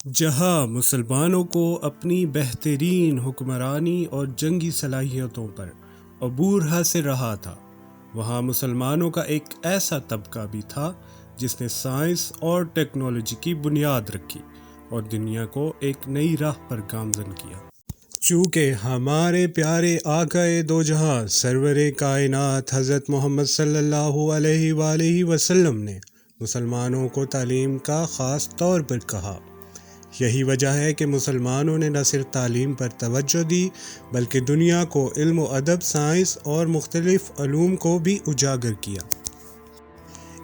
جہاں مسلمانوں کو اپنی بہترین حکمرانی اور جنگی صلاحیتوں پر عبور حاصل رہا تھا، وہاں مسلمانوں کا ایک ایسا طبقہ بھی تھا جس نے سائنس اور ٹیکنالوجی کی بنیاد رکھی اور دنیا کو ایک نئی راہ پر گامزن کیا۔ چونکہ ہمارے پیارے آقائے دو جہاں سرور کائنات حضرت محمد صلی اللہ علیہ وآلہ وسلم نے مسلمانوں کو تعلیم کا خاص طور پر کہا، یہی وجہ ہے کہ مسلمانوں نے نہ صرف تعلیم پر توجہ دی بلکہ دنیا کو علم و ادب، سائنس اور مختلف علوم کو بھی اجاگر کیا۔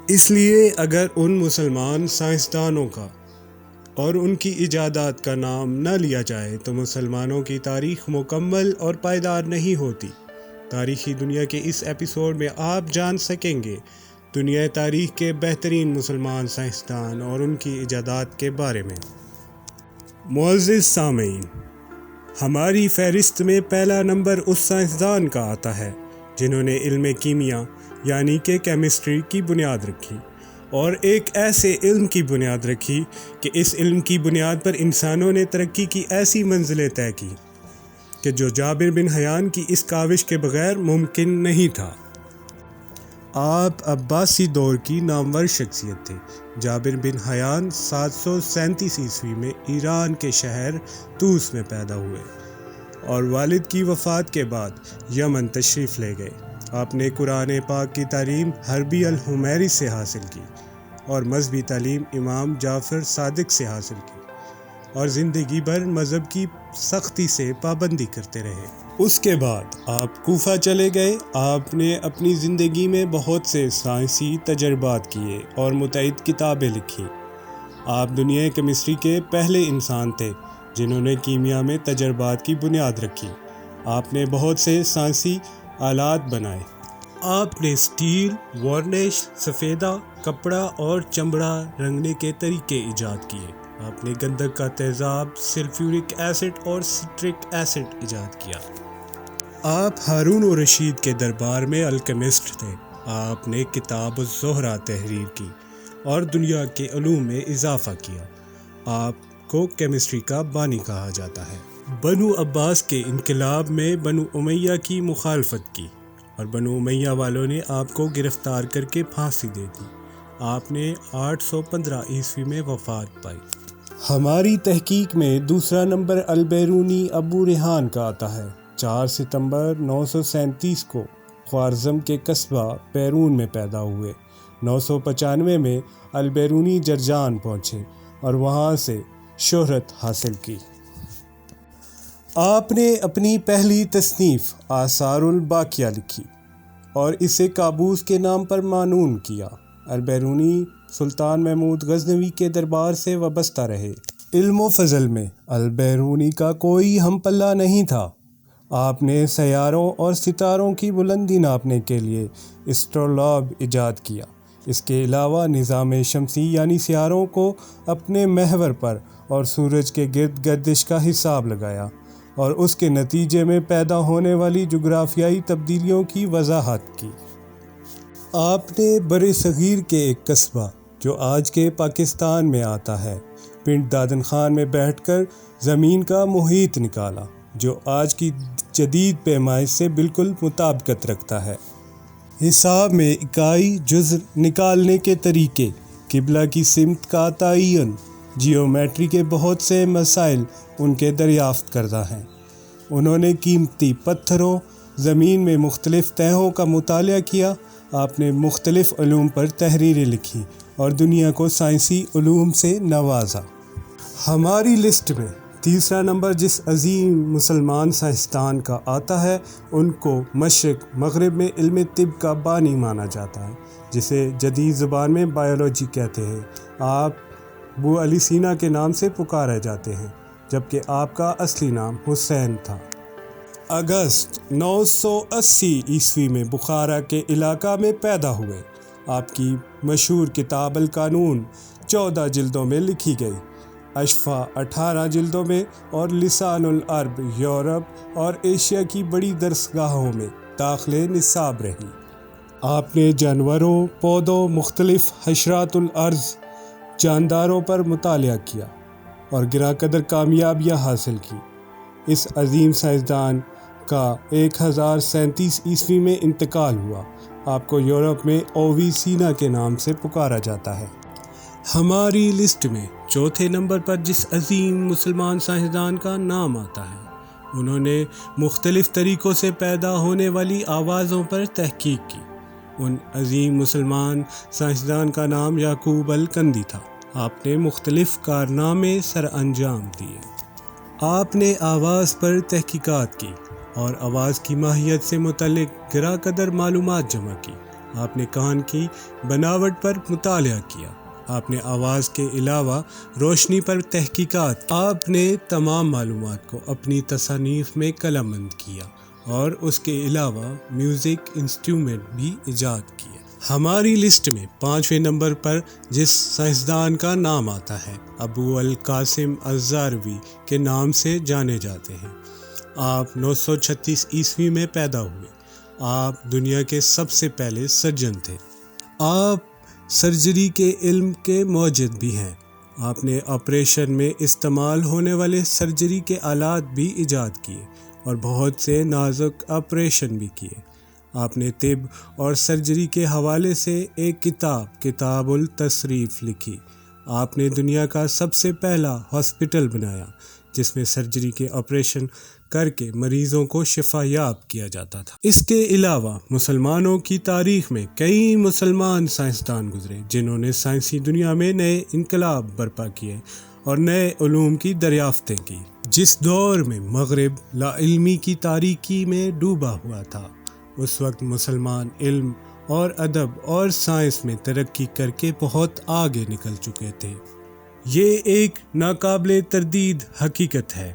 اس لیے اگر ان مسلمان سائنسدانوں کا اور ان کی ایجادات کا نام نہ لیا جائے تو مسلمانوں کی تاریخ مکمل اور پائیدار نہیں ہوتی۔ تاریخی دنیا کے اس ایپیسوڈ میں آپ جان سکیں گے دنیا تاریخ کے بہترین مسلمان سائنسدان اور ان کی ایجادات کے بارے میں۔ معزز سامعین، ہماری فہرست میں پہلا نمبر اس سائنسدان کا آتا ہے جنہوں نے علم کیمیا یعنی کہ کیمسٹری کی بنیاد رکھی، اور ایک ایسے علم کی بنیاد رکھی کہ اس علم کی بنیاد پر انسانوں نے ترقی کی ایسی منزلیں طے کی کہ جو جابر بن حیان کی اس کاوش کے بغیر ممکن نہیں تھا۔ آپ عباسی دور کی نامور شخصیت تھے۔ جابر بن حیان 737 عیسوی میں ایران کے شہر طوس میں پیدا ہوئے اور والد کی وفات کے بعد یمن تشریف لے گئے۔ آپ نے قرآن پاک کی تعلیم حربی الحمیری سے حاصل کی اور مذہبی تعلیم امام جعفر صادق سے حاصل کی، اور زندگی بھر مذہب کی سختی سے پابندی کرتے رہے۔ اس کے بعد آپ کوفہ چلے گئے۔ آپ نے اپنی زندگی میں بہت سے سائنسی تجربات کیے اور متعدد کتابیں لکھی۔ آپ دنیا کیمسٹری کے پہلے انسان تھے جنہوں نے کیمیا میں تجربات کی بنیاد رکھی۔ آپ نے بہت سے سائنسی آلات بنائے۔ آپ نے اسٹیل، وارنش، سفیدہ، کپڑا اور چمڑا رنگنے کے طریقے ایجاد کیے۔ آپ نے گندھک کا تیزاب، سلفیورک ایسڈ اور سٹرک ایسڈ ایجاد کیا۔ آپ ہارون الرشید کے دربار میں الکیمسٹ تھے۔ آپ نے کتاب الزہرہ تحریر کی اور دنیا کے علوم میں اضافہ کیا۔ آپ کو کیمسٹری کا بانی کہا جاتا ہے۔ بنو عباس کے انقلاب میں بنو امیہ کی مخالفت کی اور بنو امیہ والوں نے آپ کو گرفتار کر کے پھانسی دے دی۔ آپ نے 815 عیسوی میں وفات پائی۔ ہماری تحقیق میں دوسرا نمبر البیرونی ابو ریحان کا آتا ہے۔ 4 ستمبر 937 کو خوارزم کے قصبہ بیرون میں پیدا ہوئے۔ 995 میں البیرونی جرجان پہنچے اور وہاں سے شہرت حاصل کی۔ آپ نے اپنی پہلی تصنیف آثار الباقیہ لکھی اور اسے قابوس کے نام پر معنون کیا۔ البیرونی سلطان محمود غزنوی کے دربار سے وابستہ رہے۔ علم و فضل میں البیرونی کا کوئی ہم پلہ نہیں تھا۔ آپ نے سیاروں اور ستاروں کی بلندی ناپنے کے لیے اسٹرولاب ایجاد کیا۔ اس کے علاوہ نظام شمسی یعنی سیاروں کو اپنے محور پر اور سورج کے گرد گردش کا حساب لگایا اور اس کے نتیجے میں پیدا ہونے والی جغرافیائی تبدیلیوں کی وضاحت کی۔ آپ نے برِ صغیر کے ایک قصبہ جو آج کے پاکستان میں آتا ہے، پنڈ دادن خان میں بیٹھ کر زمین کا محیط نکالا جو آج کی جدید پیمائش سے بالکل مطابقت رکھتا ہے۔ حساب میں اکائی جزر نکالنے کے طریقے، قبلہ کی سمت کا تعین، جیومیٹری کے بہت سے مسائل ان کے دریافت کردہ ہیں۔ انہوں نے قیمتی پتھروں، زمین میں مختلف تہوں کا مطالعہ کیا۔ آپ نے مختلف علوم پر تحریریں لکھی اور دنیا کو سائنسی علوم سے نوازا۔ ہماری لسٹ میں تیسرا نمبر جس عظیم مسلمان سائنسدان کا آتا ہے ان کو مشرق مغرب میں علم طب کا بانی مانا جاتا ہے، جسے جدید زبان میں بائیولوجی کہتے ہیں۔ آپ ابو علی سینا کے نام سے پکارے جاتے ہیں جبکہ آپ کا اصلی نام حسین تھا۔ اگست 980 عیسوی میں بخارا کے علاقہ میں پیدا ہوئے۔ آپ کی مشہور کتاب القانون 14 جلدوں میں لکھی گئی، اشفا 18 جلدوں میں، اور لسان العرب یورپ اور ایشیا کی بڑی درسگاہوں میں داخل نصاب رہی۔ آپ نے جانوروں، پودوں، مختلف حشرات الارض، جانداروں پر مطالعہ کیا۔ اور گراں قدر کامیابیاں حاصل کی۔ اس عظیم سائنسدان کا 1037 عیسوی میں انتقال ہوا۔ آپ کو یورپ میں اوویسینا کے نام سے پکارا جاتا ہے۔ ہماری لسٹ میں چوتھے نمبر پر جس عظیم مسلمان سائنسدان کا نام آتا ہے، انہوں نے مختلف طریقوں سے پیدا ہونے والی آوازوں پر تحقیق کی۔ ان عظیم مسلمان سائنسدان کا نام یعقوب الکندی تھا۔ آپ نے مختلف کارنامے سر انجام دیے۔ آپ نے آواز پر تحقیقات کی اور آواز کی ماہیت سے متعلق گراں قدر معلومات جمع کی۔ آپ نے کان کی بناوٹ پر مطالعہ کیا۔ آپ نے آواز کے علاوہ روشنی پر تحقیقات۔ آپ نے تمام معلومات کو اپنی تصانیف میں قلم بند کیا اور اس کے علاوہ میوزک انسٹرومنٹ بھی ایجاد کیے۔ ہماری لسٹ میں 5ویں نمبر پر جس سائنسدان کا نام آتا ہے، ابو القاسم الزاروی کے نام سے جانے جاتے ہیں۔ آپ 936 عیسوی میں پیدا ہوئے۔ آپ دنیا کے سب سے پہلے سرجن تھے۔ آپ سرجری کے علم کے موجد بھی ہیں۔ آپ نے آپریشن میں استعمال ہونے والے سرجری کے آلات بھی ایجاد کیے اور بہت سے نازک آپریشن بھی کیے۔ آپ نے طب اور سرجری کے حوالے سے ایک کتاب التصریف لکھی۔ آپ نے دنیا کا سب سے پہلا ہاسپٹل بنایا جس میں سرجری کے آپریشن کر کے مریضوں کو شفا یاب کیا جاتا تھا۔ اس کے علاوہ مسلمانوں کی تاریخ میں کئی مسلمان سائنسدان گزرے جنہوں نے سائنسی دنیا میں نئے انقلاب برپا کیے اور نئے علوم کی دریافتیں کی۔ جس دور میں مغرب لا علمی کی تاریکی میں ڈوبا ہوا تھا، اس وقت مسلمان علم اور ادب اور سائنس میں ترقی کر کے بہت آگے نکل چکے تھے۔ یہ ایک ناقابل تردید حقیقت ہے۔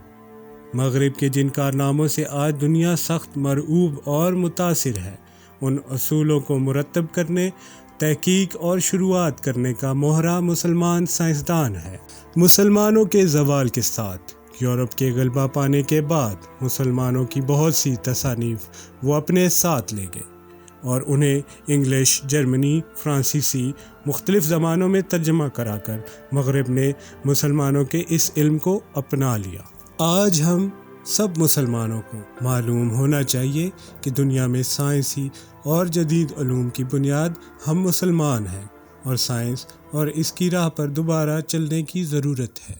مغرب کے جن کارناموں سے آج دنیا سخت مرعوب اور متاثر ہے، ان اصولوں کو مرتب کرنے، تحقیق اور شروعات کرنے کا مہرہ مسلمان سائنسدان ہے۔ مسلمانوں کے زوال کے ساتھ، یورپ کے غلبہ پانے کے بعد، مسلمانوں کی بہت سی تصانیف وہ اپنے ساتھ لے گئے اور انہیں انگلش، جرمنی، فرانسیسی مختلف زبانوں میں ترجمہ کرا کر مغرب نے مسلمانوں کے اس علم کو اپنا لیا۔ آج ہم سب مسلمانوں کو معلوم ہونا چاہیے کہ دنیا میں سائنسی اور جدید علوم کی بنیاد ہم مسلمان ہیں، اور سائنس اور اس کی راہ پر دوبارہ چلنے کی ضرورت ہے۔